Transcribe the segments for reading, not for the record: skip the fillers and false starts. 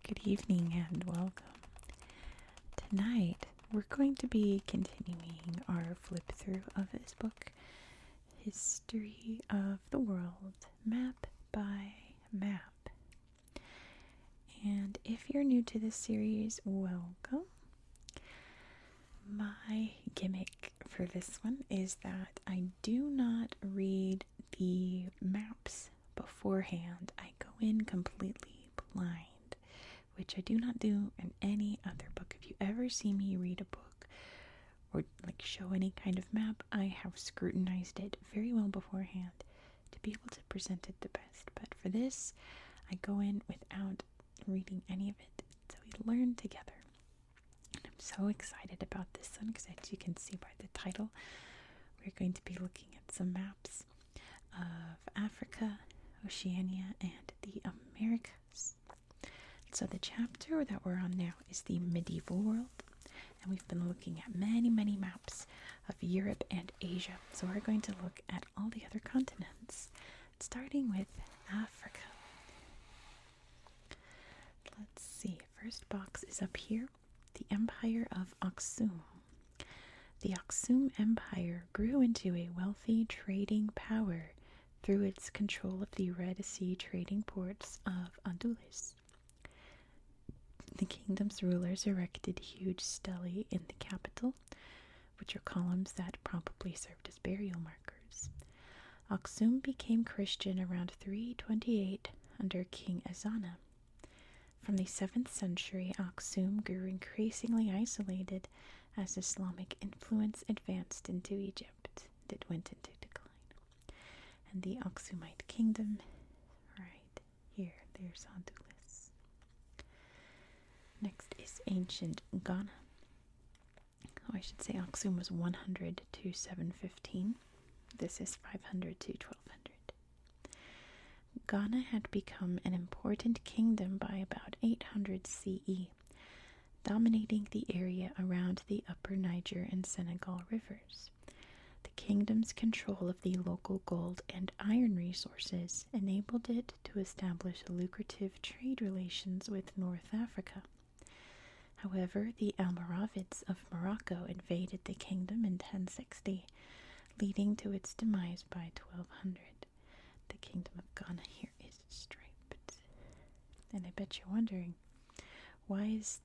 good evening and welcome. Tonight we're going to be continuing our flip through of this book, History of the World, Map by Map. And if you're new to this series, welcome. My gimmick for this one is that I do not read the maps beforehand. I go in completely blind, which I do not do in any other book. If you ever see me read a book or show any kind of map, I have scrutinized it very well beforehand to be able to present it the best. But for this, I go in without reading any of it, so we learn together. And I'm so excited about this one because, as you can see by the title, we're going to be looking at some maps of Africa, Oceania, and the Americas. So the chapter that we're on now is the medieval world, and we've been looking at many maps of Europe and Asia. So we're going to look at all the other continents, starting with Africa. Let's see, first box is up here, the Empire of Aksum. The Aksum Empire grew into a wealthy trading power through its control of the Red Sea trading ports of Andulis. The kingdom's rulers erected huge stelae in the capital, which are columns that probably served as burial markers. Aksum became Christian around 328 under King Ezana. From the 7th century, Aksum grew increasingly isolated as Islamic influence advanced into Egypt. It went into decline. And the Aksumite kingdom, right here, there's Andulis. Next is ancient Ghana. I should say Aksum was 100 to 715. This is 500 to 1200. Ghana had become an important kingdom by about 800 CE, dominating the area around the upper Niger and Senegal rivers. The kingdom's control of the local gold and iron resources enabled it to establish lucrative trade relations with North Africa. However, the Almoravids of Morocco invaded the kingdom in 1060, leading to its demise by 1200. The kingdom of Ghana here is striped. And I bet you're wondering, why is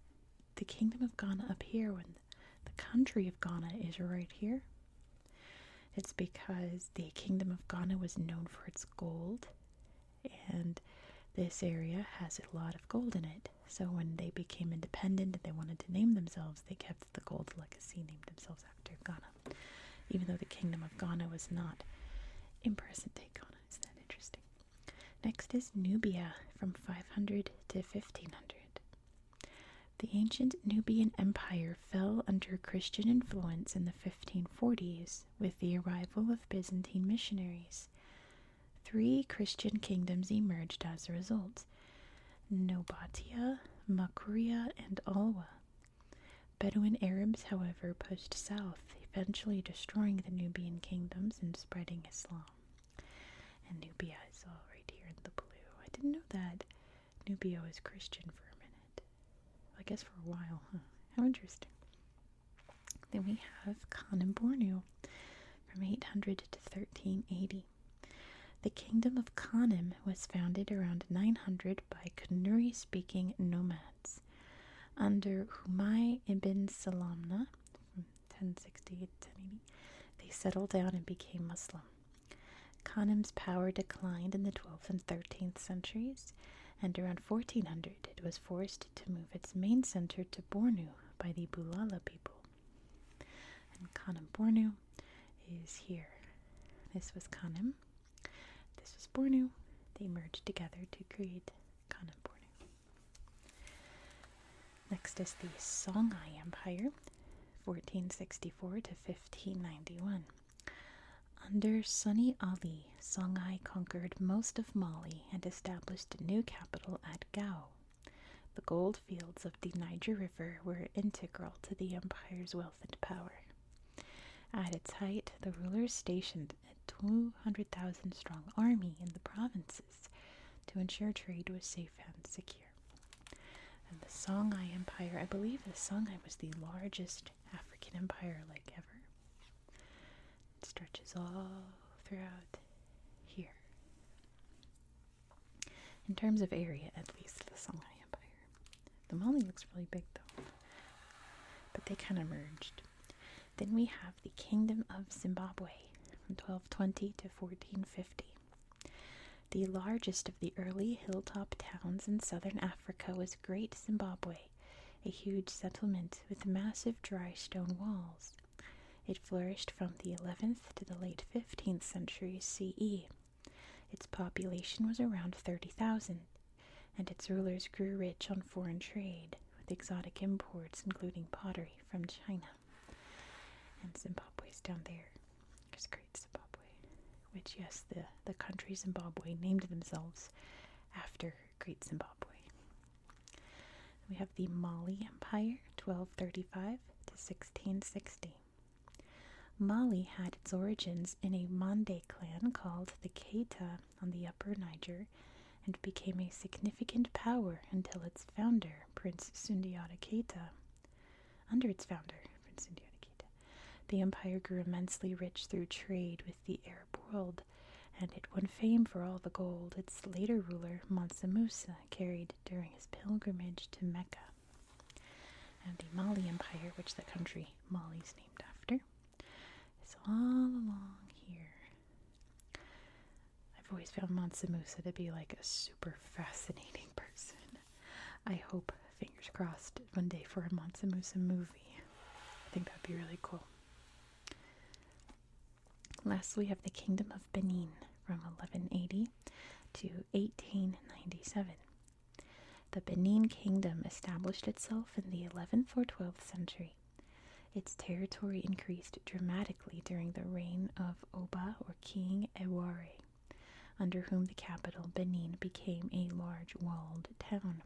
the kingdom of Ghana up here when the country of Ghana is right here? It's because the kingdom of Ghana was known for its gold, and this area has a lot of gold in it. So when they became independent and they wanted to name themselves, they kept the gold legacy, named themselves after Ghana, even though the kingdom of Ghana was not in present-day Ghana. Isn't that interesting? Next is Nubia from 500 to 1500. The ancient Nubian Empire fell under Christian influence in the 1540s with the arrival of Byzantine missionaries. 3 Christian kingdoms emerged as a result: Nobatia, Makuria, and Alwa. Bedouin Arabs, however, pushed south, eventually destroying the Nubian kingdoms and spreading Islam. And Nubia is all right here in the blue. I didn't know that Nubia was Christian for a minute. I guess for a while, huh? How interesting. Then we have Kanem Bornu from 800 to 1380. The kingdom of Kanem was founded around 900 by Kanuri-speaking nomads. Under Humay ibn Salamna, from 1060 to 1080, they settled down and became Muslim. Kanem's power declined in the 12th and 13th centuries, and around 1400 it was forced to move its main center to Bornu by the Bulala people. And Kanem Bornu is here. This was Kanem. This was Bornu. They merged together to create Kanem Bornu. Next is the Songhai Empire, 1464 to 1591. Under Sunni Ali, Songhai conquered most of Mali and established a new capital at Gao. The gold fields of the Niger River were integral to the empire's wealth and power. At its height, the rulers stationed a 200,000 strong army in the provinces to ensure trade was safe and secure. And the Songhai Empire, I believe the Songhai was the largest African empire ever. It stretches all throughout here. In terms of area, at least, the Songhai Empire. The Mali looks really big though, but they kind of merged. Then we have the Kingdom of Zimbabwe from 1220 to 1450. The largest of the early hilltop towns in southern Africa was Great Zimbabwe, a huge settlement with massive dry stone walls. It flourished from the 11th to the late 15th century CE. Its population was around 30,000, and its rulers grew rich on foreign trade, with exotic imports including pottery from China. And Zimbabwe's down there. There's Great Zimbabwe, which, yes, the country Zimbabwe named themselves after Great Zimbabwe. We have the Mali Empire, 1235 to 1660. Mali had its origins in a Mande clan called the Keita on the Upper Niger and became a significant power until its founder, Prince Sundiata Keita. Under its founder, Prince Sundiata Keita, the empire grew immensely rich through trade with the Arab world, and it won fame for all the gold its later ruler, Mansa Musa, carried during his pilgrimage to Mecca. And the Mali Empire, which the country Mali is named after, is all along here. I've always found Mansa Musa to be like a super fascinating person. I hope, fingers crossed, one day for a Mansa Musa movie. I think that'd be really cool. Last, we have the Kingdom of Benin from 1180 to 1897. The Benin Kingdom established itself in the 11th or 12th century. Its territory increased dramatically during the reign of Oba or King Eware, under whom the capital Benin became a large walled town.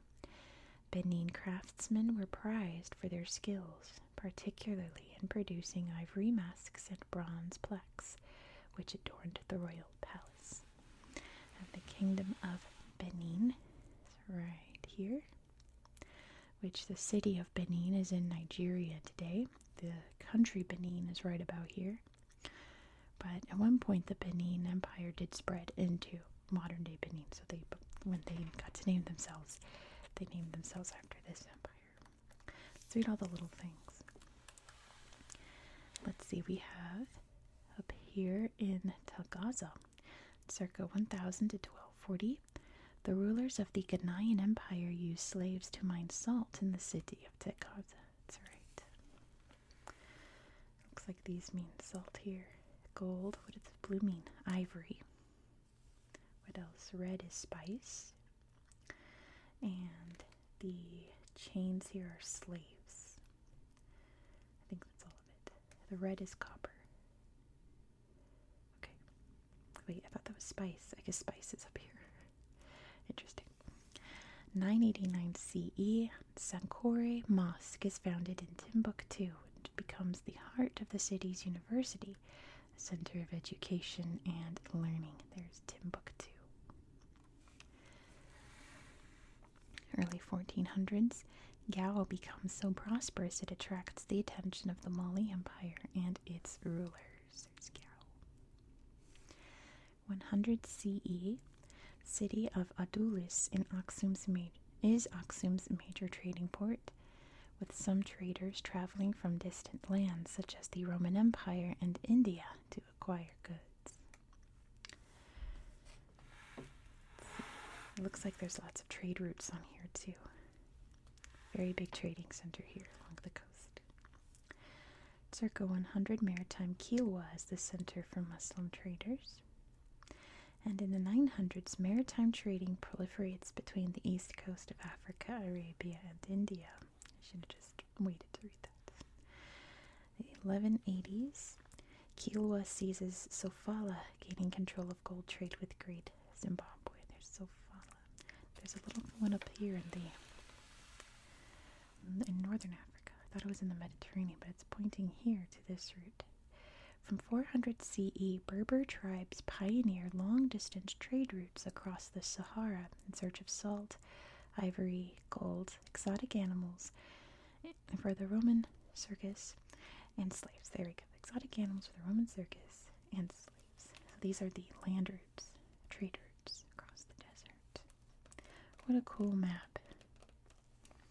Benin craftsmen were prized for their skills, particularly in producing ivory masks and bronze plaques, which adorned the royal palace. And the Kingdom of Benin is right here, which the city of Benin is in Nigeria today. The country Benin is right about here. But at one point, the Benin Empire did spread into modern-day Benin, so when they got to name themselves, they named themselves after this empire. Let's read all the little things. Let's see, we have up here in Tagaza, circa 1000 to 1240, the rulers of the Ghanaian Empire used slaves to mine salt in the city of Tagaza. That's right. Looks like these mean salt here. Gold, what does blue mean? Ivory. What else? Red is spice. And the chains here are slaves. I think that's all of it. The red is copper. Okay. Wait, I thought that was spice. I guess spice is up here. Interesting. 989 CE, Sankore Mosque is founded in Timbuktu and becomes the heart of the city's university, a center of education and learning. There's Timbuktu. Early 1400s, Gao becomes so prosperous it attracts the attention of the Mali Empire and its rulers. There's Gao. 100 CE, city of Adulis is Aksum's major trading port, with some traders traveling from distant lands such as the Roman Empire and India to acquire goods. It looks like there's lots of trade routes on here too. Very big trading center here along the coast. Circa 100, maritime Kilwa is the center for Muslim traders. And in the 900s, maritime trading proliferates between the east coast of Africa, Arabia, and India. I should have just waited to read that. The 1180s, Kilwa seizes Sofala, gaining control of gold trade with Great Zimbabwe. There's Sofala. There's a little one up here in northern Africa. I thought it was in the Mediterranean, but it's pointing here to this route. From 400 CE, Berber tribes pioneered long-distance trade routes across the Sahara in search of salt, ivory, gold, exotic animals for the Roman circus, and slaves. There we go. Exotic animals for the Roman circus and slaves. So these are the land routes, trade routes across the desert. What a cool map.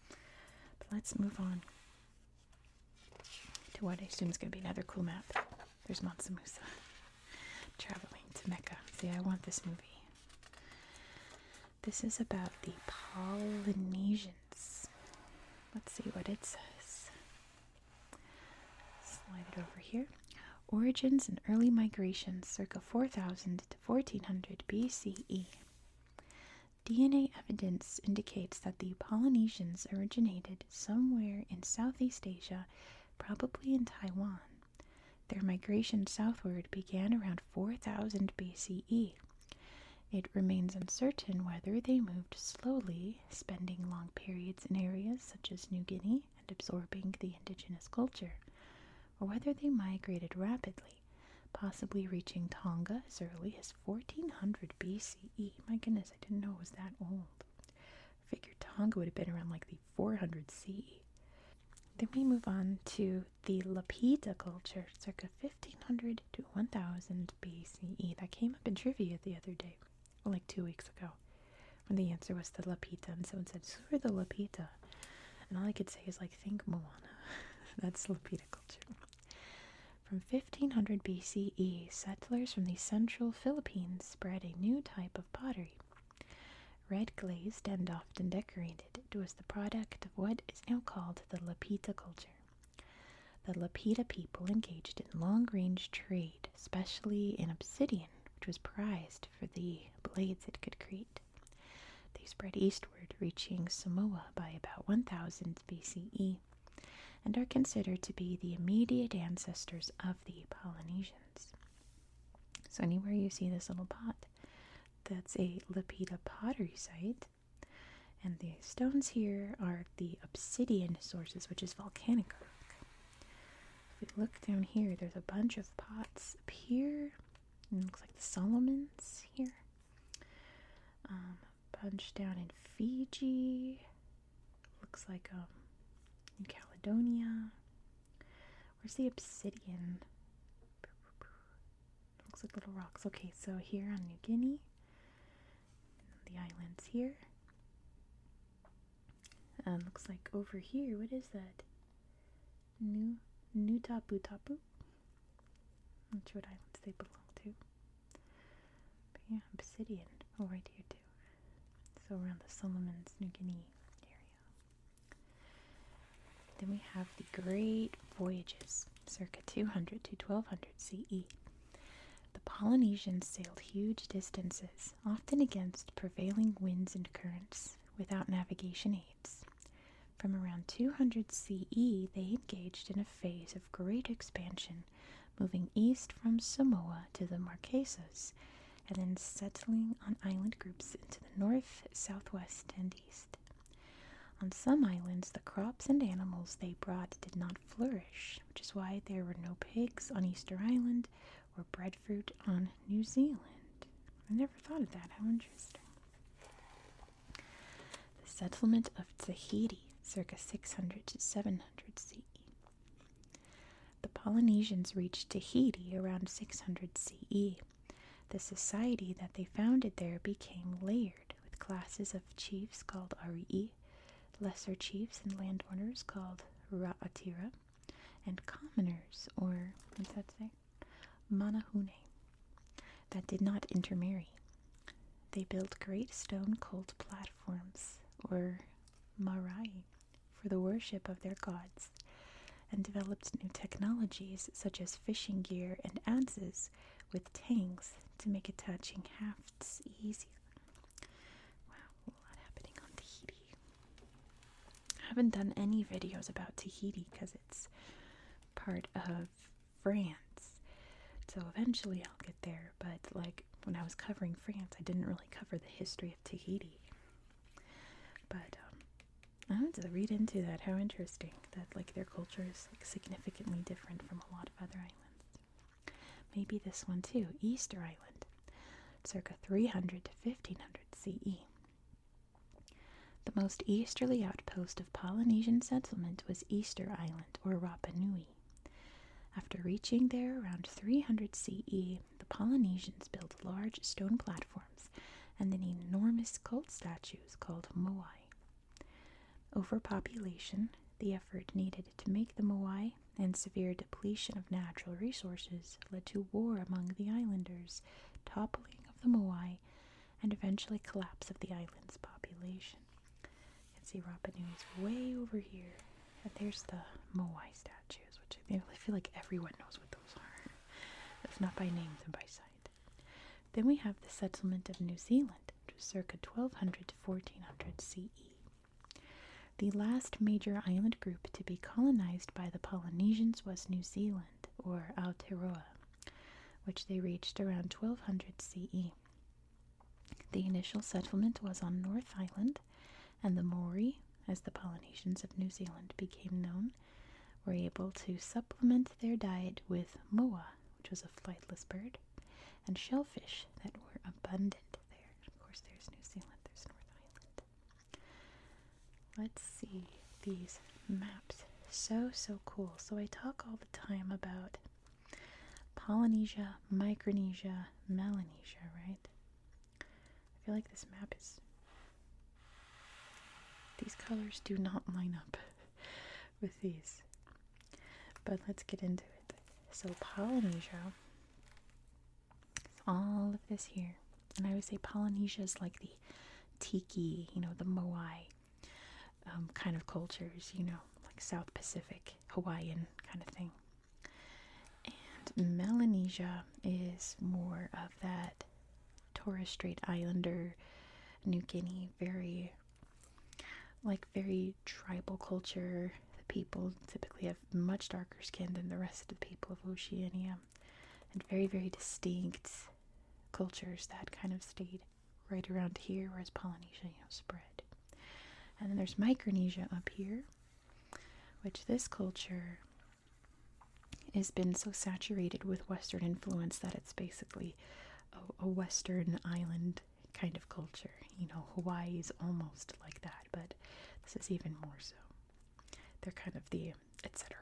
But let's move on to what I assume is going to be another cool map. There's Mansa Musa traveling to Mecca. See, I want this movie. This is about the Polynesians. Let's see what it says. Slide it over here. Origins and early migrations circa 4000 to 1400 BCE. DNA evidence indicates that the Polynesians originated somewhere in Southeast Asia, probably in Taiwan. Their migration southward began around 4000 BCE. It remains uncertain whether they moved slowly, spending long periods in areas such as New Guinea and absorbing the indigenous culture, or whether they migrated rapidly, possibly reaching Tonga as early as 1400 BCE. My goodness, I didn't know it was that old. I figured Tonga would have been around like the 400 CE. Then we move on to the Lapita culture, circa 1500 to 1000 BCE. That came up in trivia the other day, like 2 weeks ago, when the answer was the Lapita, and someone said, so are the Lapita. And all I could say is, like, think Moana. That's Lapita culture. From 1500 BCE, settlers from the central Philippines spread a new type of pottery. Red glazed and often decorated, it was the product of what is now called the Lapita culture. The Lapita people engaged in long-range trade, especially in obsidian, which was prized for the blades it could create. They spread eastward, reaching Samoa by about 1000 BCE, and are considered to be the immediate ancestors of the Polynesians. So anywhere you see this little pot, that's a Lapita pottery site, and the stones here are the obsidian sources, which is volcanic rock. If we look down here, there's a bunch of pots up here, and it looks like the Solomons here. Bunch down in Fiji, looks like in Caledonia. Where's the obsidian? Looks like little rocks. Okay, so here on New Guinea, the islands here. Looks like over here, what is that? Nutapu Tapu? Not sure what islands they belong to. But yeah, obsidian. Oh, right here too. So around the Solomons, New Guinea area. Then we have the Great Voyages, circa 200 to 1200 CE. The Polynesians sailed huge distances, often against prevailing winds and currents, without navigation aids. From around 200 CE, they engaged in a phase of great expansion, moving east from Samoa to the Marquesas, and then settling on island groups into the north, southwest, and east. On some islands, the crops and animals they brought did not flourish, which is why there were no pigs on Easter Island or breadfruit on New Zealand. I never thought of that. How interesting. The settlement of Tahiti, circa 600 to 700 CE. The Polynesians reached Tahiti around 600 CE. The society that they founded there became layered, with classes of chiefs called Ari'i, lesser chiefs and landowners called Ra'atira, and commoners, or, what's that say? Manahune, that did not intermarry. They built great stone cult platforms, or marae, for the worship of their gods, and developed new technologies such as fishing gear and adzes with tangs to make attaching hafts easier. Wow, a lot happening on Tahiti. I haven't done any videos about Tahiti because it's part of France. So eventually I'll get there, but like when I was covering France, I didn't really cover the history of Tahiti. But I had to read into that. How interesting that like their culture is like significantly different from a lot of other islands. Maybe this one too, Easter Island, circa 300 to 1500 CE. The most easterly outpost of Polynesian settlement was Easter Island, or Rapa Nui. After reaching there around 300 CE, the Polynesians built large stone platforms and then enormous cult statues called moai. Overpopulation, the effort needed to make the moai, and severe depletion of natural resources led to war among the islanders, toppling of the moai, and eventually collapse of the island's population. You can see Rapa Nui is way over here, and there's the moai statues, which I feel like everyone knows what those are. That's not by name, they're by sight. Then we have the settlement of New Zealand, which was circa 1200 to 1400 CE. The last major island group to be colonized by the Polynesians was New Zealand, or Aotearoa, which they reached around 1200 CE. The initial settlement was on North Island, and the Maori, as the Polynesians of New Zealand became known, were able to supplement their diet with moa, which was a flightless bird, and shellfish that were abundant there. Of course, there's New Zealand, there's North Island. Let's see these maps. So cool. So I talk all the time about Polynesia, Micronesia, Melanesia, right? I feel like this map is... These colors do not line up with these. But let's get into it. So Polynesia is all of this here. And I would say Polynesia is like the tiki, the moai kind of cultures, like South Pacific, Hawaiian kind of thing. And Melanesia is more of that Torres Strait Islander, New Guinea, very tribal culture. The people typically have much darker skin than the rest of the people of Oceania, and very, very distinct cultures that kind of stayed right around here, whereas Polynesia, spread. And then there's Micronesia up here, which this culture has been so saturated with Western influence that it's basically a Western island kind of culture. Hawaii is almost like that, but this is even more so. They're kind of the etc.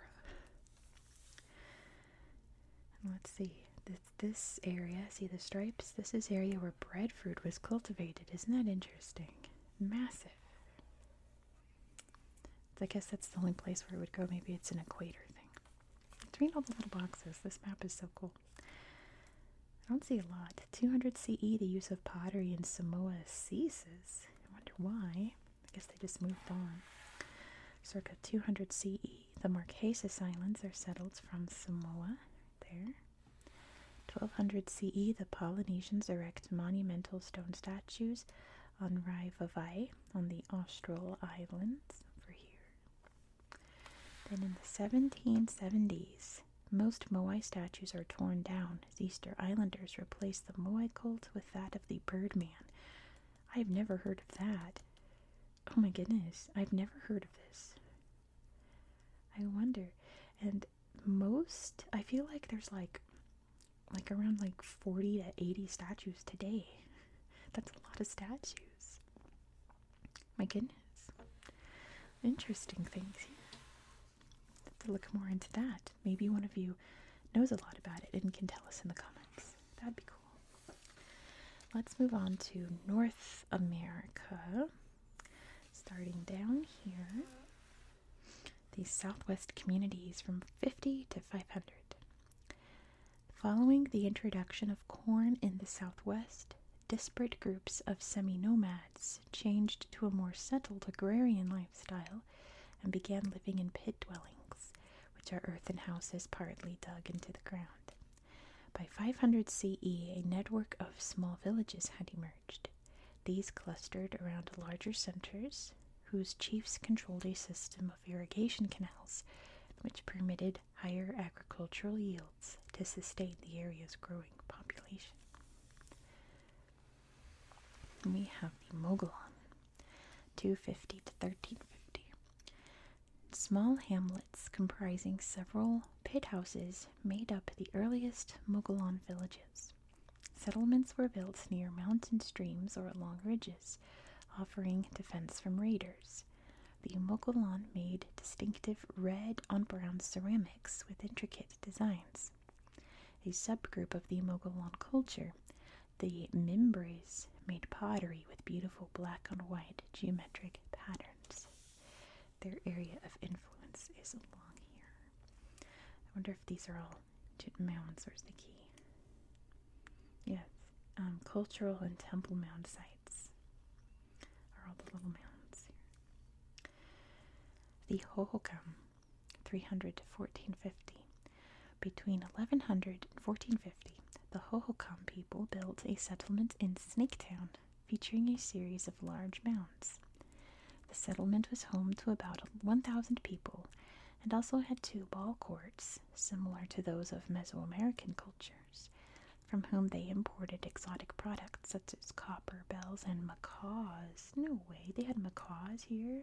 Let's see. This area, see the stripes? This is area where breadfruit was cultivated. Isn't that interesting? Massive. I guess that's the only place where it would go. Maybe it's an equator thing. Let's read all the little boxes. This map is so cool. I don't see a lot. 200 CE, the use of pottery in Samoa ceases. I wonder why. I guess they just moved on. Circa 200 CE, the Marquesas Islands are settled from Samoa. There. 1200 CE, the Polynesians erect monumental stone statues on Rai Vavai on the Austral Islands. Then in the 1770s, most Moai statues are torn down as Easter Islanders replace the Moai cult with that of the Birdman. I've never heard of that. Oh my goodness, I've never heard of this. I wonder. And I feel like there's like around 40 to 80 statues today. That's a lot of statues. My goodness. Interesting things here. To look more into that. Maybe one of you knows a lot about it and can tell us in the comments. That'd be cool. Let's move on to North America. Starting down here. These southwest communities from 50 to 500. Following the introduction of corn in the southwest, disparate groups of semi-nomads changed to a more settled agrarian lifestyle and began living in pit dwellings, which are earthen houses partly dug into the ground. By 500 CE, a network of small villages had emerged. These clustered around larger centers, whose chiefs controlled a system of irrigation canals, which permitted higher agricultural yields to sustain the area's growing population. We have the Mogollon, 250 to 1350. Small hamlets comprising several pit houses made up the earliest Mogollon villages. Settlements were built near mountain streams or along ridges, offering defense from raiders. The Mogollon made distinctive red on brown ceramics with intricate designs. A subgroup of the Mogollon culture, the Mimbres, made pottery with beautiful black on white geometric patterns. Their area of influence is along here. I wonder if these are all mounds. Where's the key? Yes. Cultural and temple mound sites are all the little mounds here. The Hohokam, 300 to 1450. Between 1100 and 1450, the Hohokam people built a settlement in Snaketown, featuring a series of large mounds. The settlement was home to about 1,000 people and also had 2 ball courts, similar to those of Mesoamerican cultures, from whom they imported exotic products such as copper bells and macaws. No way, they had macaws here?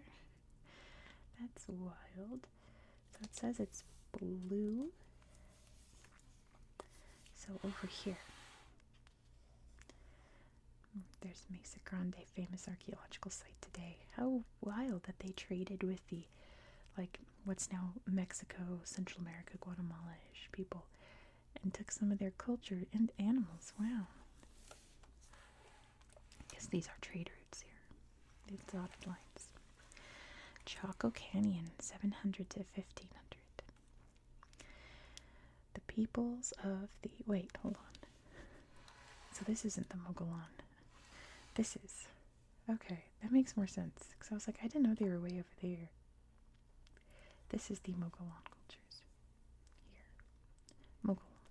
That's wild. So it says it's blue. So over here, there's Mesa Grande, famous archaeological site today. How wild that they traded with the, like, what's now Mexico, Central America, Guatemala-ish people, and took some of their culture and animals. Wow. Because these are trade routes here. These dotted lines. Chaco Canyon, 700 to 1500. The peoples of the... Wait, hold on. So this isn't the Mogollon. This is... Okay, that makes more sense. Because I was like, I didn't know they were way over there. This is the Mogollon cultures. Here. Mogollon.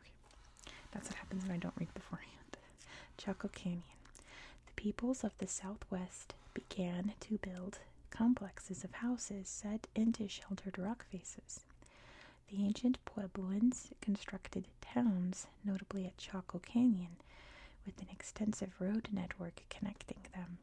Okay. That's what happens when I don't read beforehand. Chaco Canyon. The peoples of the Southwest began to build complexes of houses set into sheltered rock faces. The ancient Puebloans constructed towns, notably at Chaco Canyon, with an extensive road network connecting them.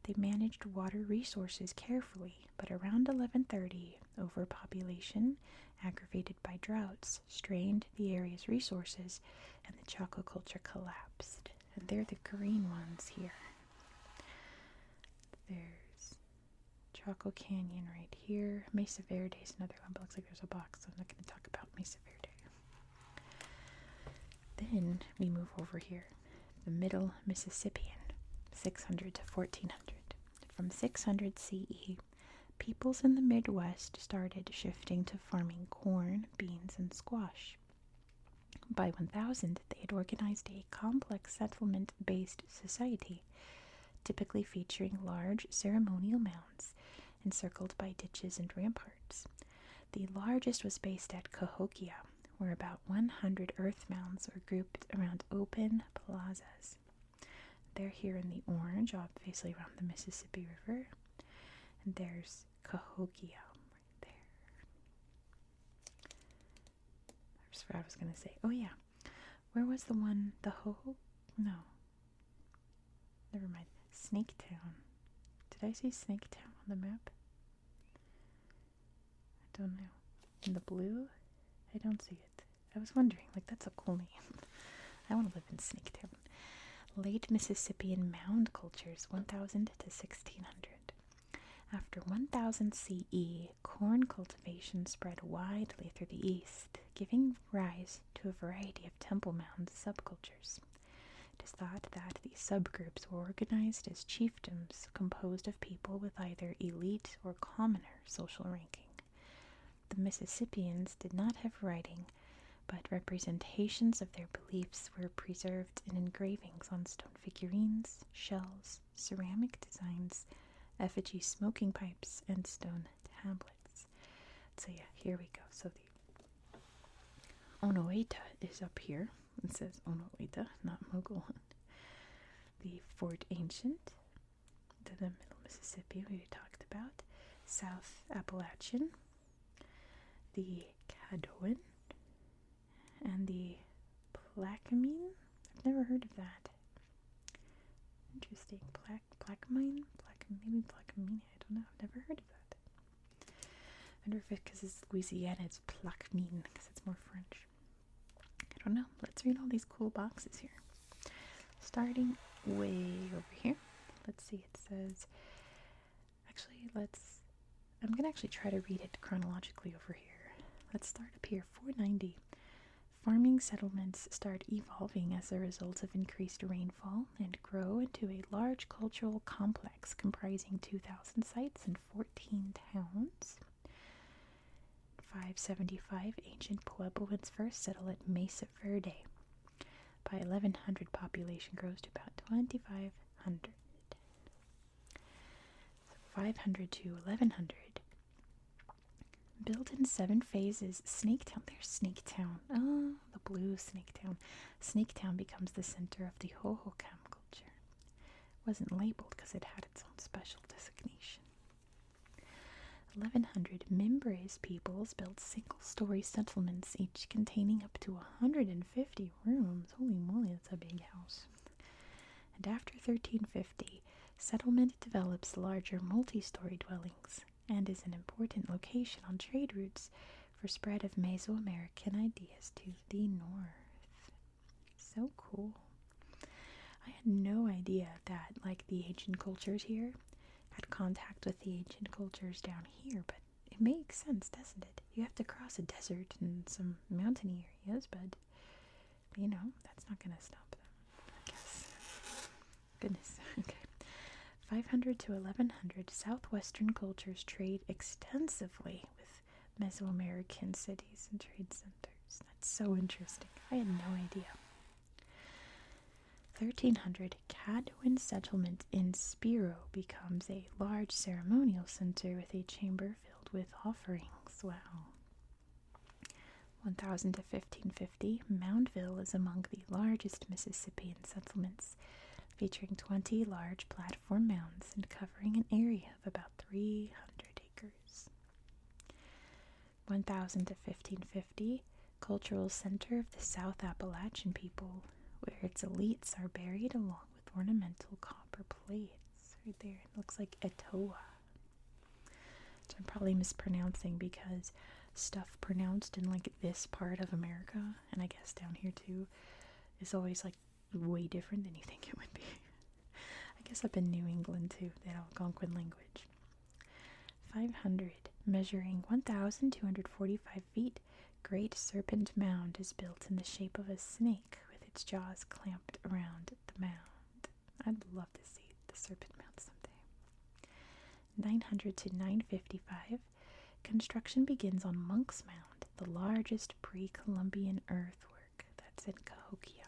They managed water resources carefully, but around 1130, overpopulation, aggravated by droughts, strained the area's resources, and the Chaco culture collapsed. And they're the green ones here. There's Chaco Canyon right here. Mesa Verde is another one, but looks like there's a box, so I'm not going to talk about Mesa Verde. Then we move over here. The Middle Mississippian, 600 to 1400. From 600 CE, peoples in the Midwest started shifting to farming corn, beans, and squash. By 1000, they had organized a complex settlement-based society, typically featuring large ceremonial mounds encircled by ditches and ramparts. The largest was based at Cahokia, where about 100 earth mounds were grouped around open plazas. They're here in the orange, obviously around the Mississippi River. And there's Cahokia right there. I just forgot what I was going to say. Oh, yeah. Where was the one? The No. Never mind. Snaketown. Did I see Snaketown on the map? I don't know. In the blue? I don't see it. I was wondering, like, that's a cool name. I want to live in Snaketown. Late Mississippian mound cultures, 1000 to 1600. After 1000 CE, corn cultivation spread widely through the east, giving rise to a variety of temple mound subcultures. It is thought that these subgroups were organized as chiefdoms composed of people with either elite or commoner social ranking. The Mississippians did not have writing, but representations of their beliefs were preserved in engravings on stone figurines, shells, ceramic designs, effigy smoking pipes, and stone tablets. So yeah, here we go. So the Onoeta is up here. It says Onoeta, not Mogollon. The Fort Ancient, the Middle Mississippi we talked about, South Appalachian, the Caddoan, and the Plaquemine. I've never heard of that. Interesting. Plaquemine? Maybe Plaquemine. I don't know. I've never heard of that. I wonder if it's because it's Louisiana, it's Plaquemine, because it's more French. I don't know. Let's read all these cool boxes here. Starting way over here. Let's see, it says, actually, I'm going to actually try to read it chronologically over here. Let's start up here, 490. Farming settlements start evolving as a result of increased rainfall and grow into a large cultural complex comprising 2,000 sites and 14 towns. 575, ancient Puebloans first settle at Mesa Verde. By 1100, population grows to about 2,500. 500 to 1100. Built in 7 phases, Snaketown, there's Snaketown. Oh, the blue Snaketown. Snaketown becomes the center of the Hohokam culture. It wasn't labeled because it had its own special designation. 1100, Mimbres peoples built single-story settlements, each containing up to 150 rooms. Holy moly, that's a big house. And after 1350, settlement develops larger multi-story dwellings and is an important location on trade routes for spread of Mesoamerican ideas to the north. So cool. I had no idea that, like, the ancient cultures here had contact with the ancient cultures down here, but it makes sense, doesn't it? You have to cross a desert and some mountainy areas, but, you know, that's not going to stop them, I guess. Goodness, okay. 500 to 1100, southwestern cultures trade extensively with Mesoamerican cities and trade centers. That's so interesting. I had no idea. 1300, Cadouin settlement in Spiro becomes a large ceremonial center with a chamber filled with offerings. Wow. 1000 to 1550, Moundville is among the largest Mississippian settlements, featuring 20 large platform mounds and covering an area of about 300 acres. 1000 to 1550, cultural center of the South Appalachian people, where its elites are buried along with ornamental copper plates. Right there, it looks like Etowah. Which I'm probably mispronouncing because stuff pronounced in like this part of America, and I guess down here too, is always like way different than you think it would be. I guess up in New England too, that Algonquin language. 500, measuring 1,245 feet, Great Serpent Mound is built in the shape of a snake with its jaws clamped around the mound. I'd love to see the Serpent Mound someday. 900 to 955, construction begins on Monk's Mound, the largest pre-Columbian earthwork that's in Cahokia.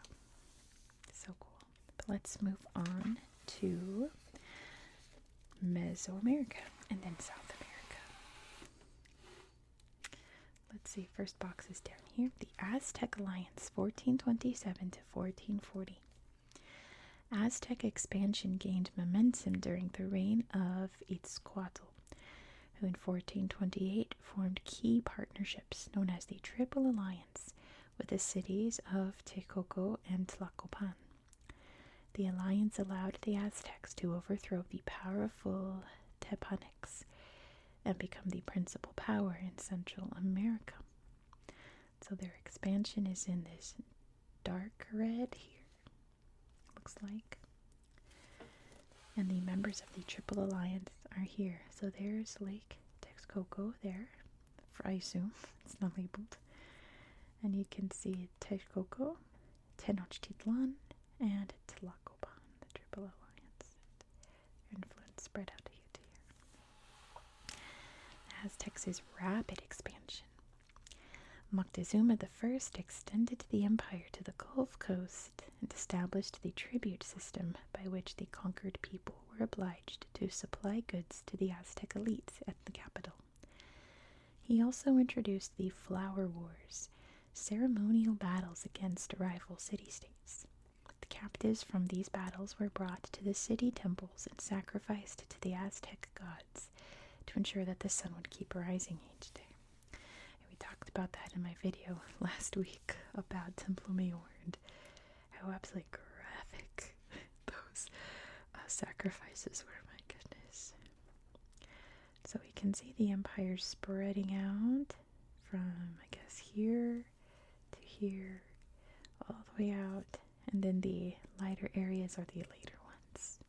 So cool. But let's move on to Mesoamerica and then South America. Let's see, first box is down here. The Aztec Alliance, 1427 to 1440. Aztec expansion gained momentum during the reign of Itzcoatl, who in 1428 formed key partnerships known as the Triple Alliance with the cities of Texcoco and Tlacopan. The alliance allowed the Aztecs to overthrow the powerful Tepanecs and become the principal power in Central America. So their expansion is in this dark red here, looks like. And the members of the Triple Alliance are here. So there's Lake Texcoco there, I assume. It's not labeled. And you can see Texcoco, Tenochtitlan, and Tlacopan, the Triple Alliance. Their influence spread out here to here. Aztecs' rapid expansion. Moctezuma I extended the empire to the Gulf Coast and established the tribute system by which the conquered people were obliged to supply goods to the Aztec elites at the capital. He also introduced the Flower Wars, ceremonial battles against rival city-states. The captives from these battles were brought to the city temples and sacrificed to the Aztec gods to ensure that the sun would keep rising each day. And we talked about that in my video last week about Templo Mayor and how absolutely graphic those sacrifices were, my goodness. So we can see the empire spreading out from, I guess, here to here, all the way out, and then the lighter areas are the later ones.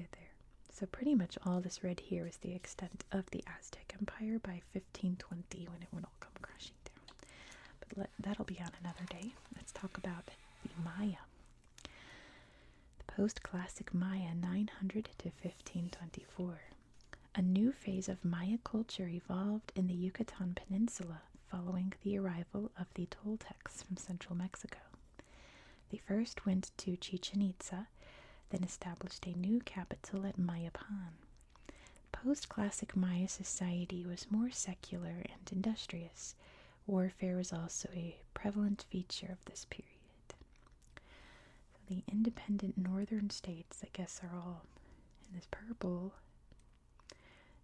There. So pretty much all this red here is the extent of the Aztec Empire by 1520 when it would all come crashing down. But that'll be on another day. Let's talk about the Maya. The post-classic Maya 900 to 1524. A new phase of Maya culture evolved in the Yucatan Peninsula following the arrival of the Toltecs from central Mexico. They first went to Chichen Itza, then established a new capital at Mayapan. Post-classic Maya society was more secular and industrious. Warfare was also a prevalent feature of this period. So the independent northern states, I guess, are all in this purple.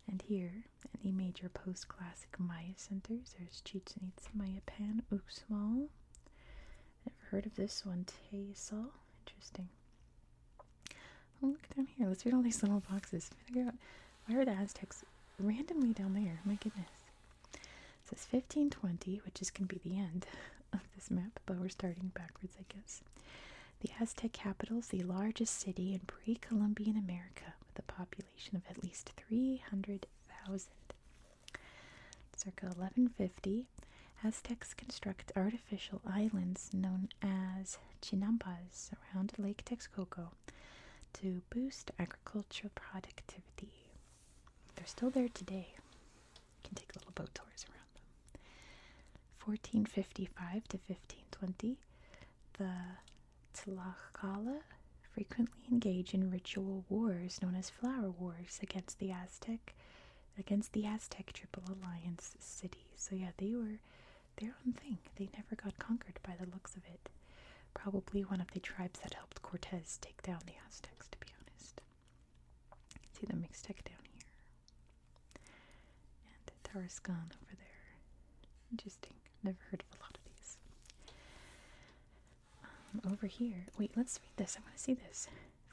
And here, any major post-classic Maya centers, there's Chichen Itza, Mayapan, Uxmal. Never heard of this one, Teisal. Interesting. Oh, look down here. Let's read all these little boxes. Figure out, why are the Aztecs randomly down there? My goodness. It says 1520, which is going to be the end of this map, but we're starting backwards, I guess. The Aztec capital is the largest city in pre-Columbian America, with a population of at least 300,000. Circa 1150, Aztecs construct artificial islands known as chinampas around Lake Texcoco to boost agricultural productivity. They're still there today. You can take little boat tours around them. 1455 to 1520, the Tlaxcala frequently engage in ritual wars known as flower wars against the Aztec Triple Alliance cities. So yeah, they were their own thing. They never got conquered by the looks of it. Probably one of the tribes that helped Cortez take down the Aztecs, to be honest. See the Mixtec down here. And Tarascan over there. Interesting. Never heard of a lot of these. Over here. Wait, let's read this. I want to see this.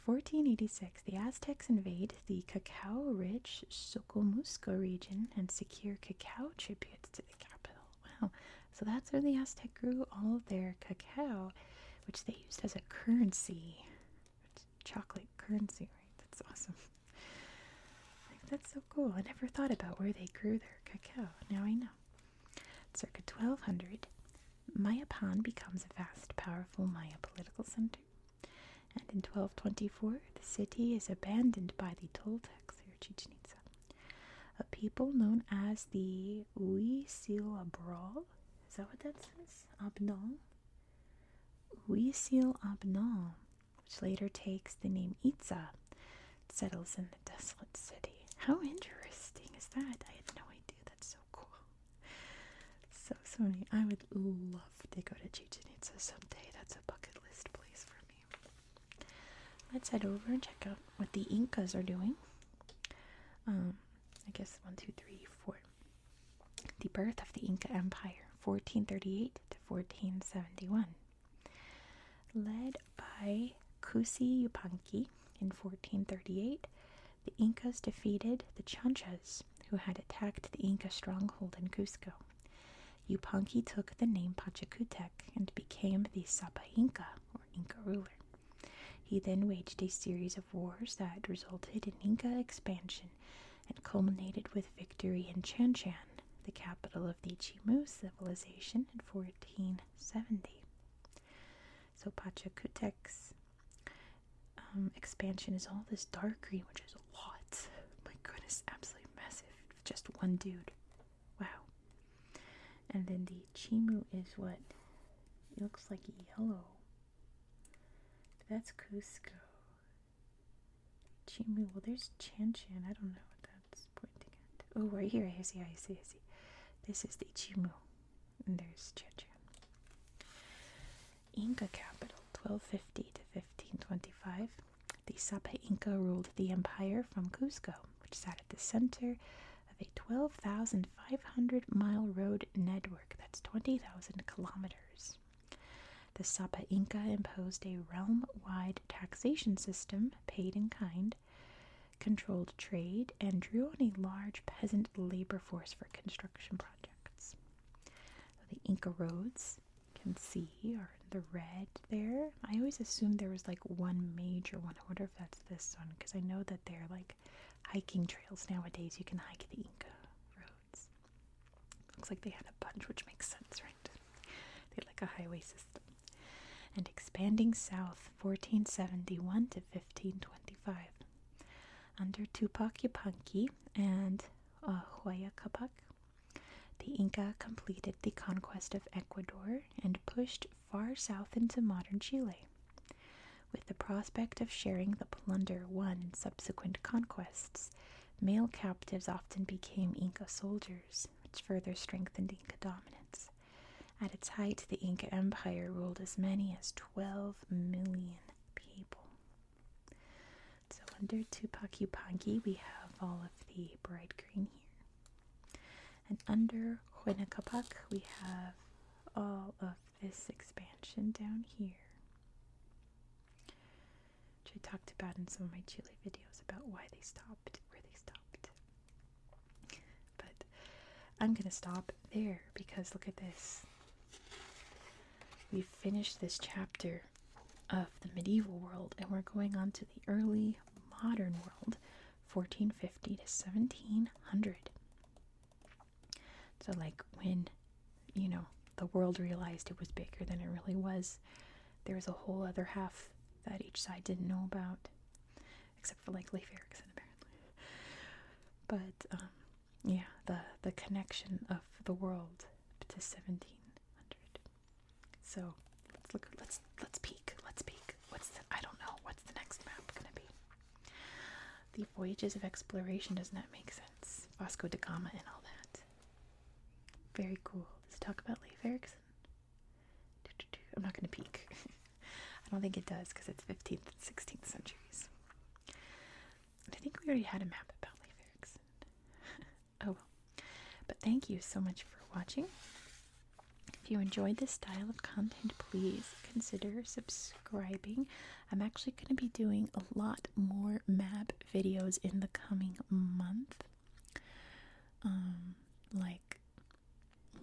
1486, the Aztecs invade the cacao-rich Socomusco region and secure cacao tributes to the capital. Wow. So that's where the Aztec grew all of their cacao, which they used as a currency. Chocolate currency, right? That's awesome. That's so cool. I never thought about where they grew their cacao. Now I know. Circa 1200, Mayapan becomes a vast, powerful Maya political center. And in 1224, the city is abandoned by the Toltecs, or Chichen Itza, a people known as the Huisil-Abral. Is that what that says? Abnal? Huisil-Abnal, which later takes the name Itza, settles in the desolate city. How interesting is that? I had no idea. That's so cool. So neat. I would love to go to Chichen Itza someday. That's a bucket list place for me. Let's head over and check out what the Incas are doing. I guess 1, 2, 3, 4. The birth of the Inca Empire, 1438 to 1471. Led by Cusi Yupanqui in 1438, the Incas defeated the Chanchas, who had attacked the Inca stronghold in Cusco. Yupanqui took the name Pachacutec and became the Sapa Inca, or Inca ruler. He then waged a series of wars that resulted in Inca expansion and culminated with victory in Chanchan, the capital of the Chimu civilization, in 1470. So Pachacutec's expansion is all this dark green, which is a lot. My goodness, absolutely massive. Just one dude. Wow. And then the Chimu is what? It looks like yellow. That's Cusco. Chimu. Well, there's Chanchan. I don't know what that's pointing at. Oh, right here. I see. This is the Chimu. And there's Chanchan. Inca capital, 1250 to 1525. The Sapa Inca ruled the empire from Cusco, which sat at the center of a 12,500-mile road network. That's 20,000 kilometers. The Sapa Inca imposed a realm-wide taxation system, paid in kind, controlled trade, and drew on a large peasant labor force for construction projects. The Inca roads, you can see, are in the red there. I always assumed there was like one major one. I wonder if that's this one, because I know that they're like hiking trails nowadays. You can hike the Inca roads. Looks like they had a bunch, which makes sense, right? They had like a highway system. And expanding south, 1471 to 1525. Under Tupac Yupanqui and Huayna Capac, the Inca completed the conquest of Ecuador and pushed far south into modern Chile. With the prospect of sharing the plunder won in subsequent conquests, male captives often became Inca soldiers, which further strengthened Inca dominance. At its height, the Inca Empire ruled as many as 12 million people. So under Tupac Yupanqui, we have all of the bright green here. And under Huayna Capac, we have all of this expansion down here, which I talked about in some of my Chile videos about why they stopped, where they stopped. But I'm going to stop there because look at this. We've finished this chapter of the medieval world and we're going on to the early modern world, 1450 to 1700. So like when, the world realized it was bigger than it really was, there was a whole other half that each side didn't know about, except for like Leif Erikson apparently. But the connection of the world to 1700. So let's peek. I don't know what's the next map gonna be. The voyages of exploration, doesn't that make sense? Vasco da Gama and all that. Very cool. Does it talk about Leif Erikson? I'm not gonna peek. I don't think it does because it's 15th and 16th centuries. And I think we already had a map about Leif Erikson. Oh well. But thank you so much for watching. If you enjoyed this style of content, please consider subscribing. I'm actually going to be doing a lot more map videos in the coming month.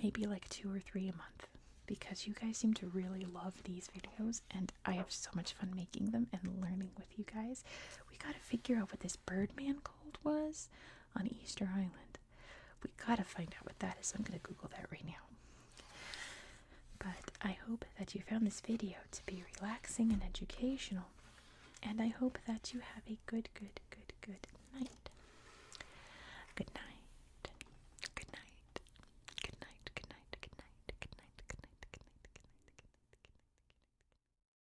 Maybe like 2 or 3 a month, because you guys seem to really love these videos and I have so much fun making them and learning with you guys. We gotta figure out what this Birdman called was on Easter Island. We gotta find out what that is, so I'm gonna Google that right now. But I hope that you found this video to be relaxing and educational, and I hope that you have a good night. Good night.